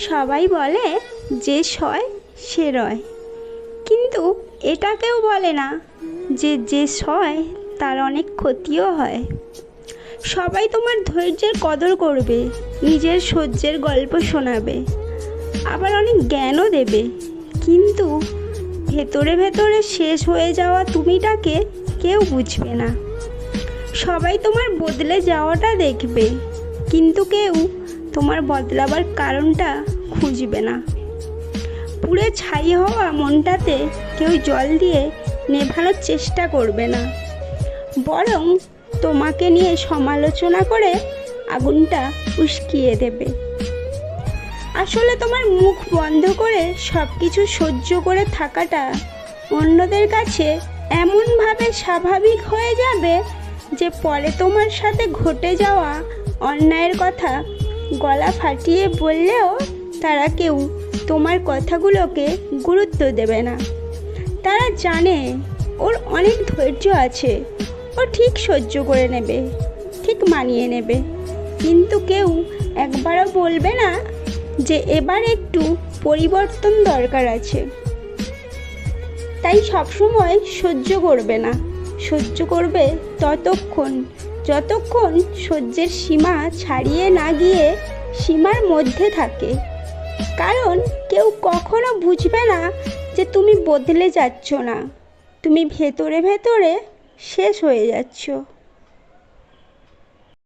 সবাই বলে যে সয় সে রয়, কিন্তু এটা কেউ বলে না যে যে সয় তার অনেক ক্ষতিও হয়। সবাই তোমার ধৈর্যের কদর করবে, নিজের সহ্যের গল্প শোনাবে, আবার অনেক জ্ঞানও দেবে, কিন্তু ভেতরে ভেতরে শেষ হয়ে যাওয়া তুমিটাকে কেউ বুঝবে না। সবাই তোমার বদলে যাওয়াটা দেখবে, কিন্তু কেউ তোমার বদলাবার কারণটা খুঁজবে না। পুড়ে ছাই হওয়া মনটাতে কেউ জল দিয়ে নেভানোর চেষ্টা করবে না, বরং তোমাকে নিয়ে সমালোচনা করে আগুনটা উস্কিয়ে দেবে। আসলে তোমার মুখ বন্ধ করে সব কিছু সহ্য করে থাকাটা অন্যদের কাছে এমনভাবে স্বাভাবিক হয়ে যাবে যে পরে তোমার সাথে ঘটে যাওয়া অন্যায়ের কথা গলা ফাটিয়ে বললেও তারা কেউ তোমার কথাগুলোকে গুরুত্ব দেবে না। তারা জানে ওর অনেক ধৈর্য আছে, ও ঠিক সহ্য করে নেবে, ঠিক মানিয়ে নেবে, কিন্তু কেউ একবারও বলবে না যে এবার একটু পরিবর্তন দরকার আছে। তাই সবসময় সহ্য করবে না, সহ্য করবে ততক্ষণ যতক্ষণ সহ্যের সীমা ছাড়িয়ে না গিয়ে সীমার মধ্যে থাকে। কারণ কেউ কখনো বুঝবে না যে তুমি বদলে যাচ্ছ না, তুমি ভেতরে ভেতরে শেষ হয়ে যাচ্ছ।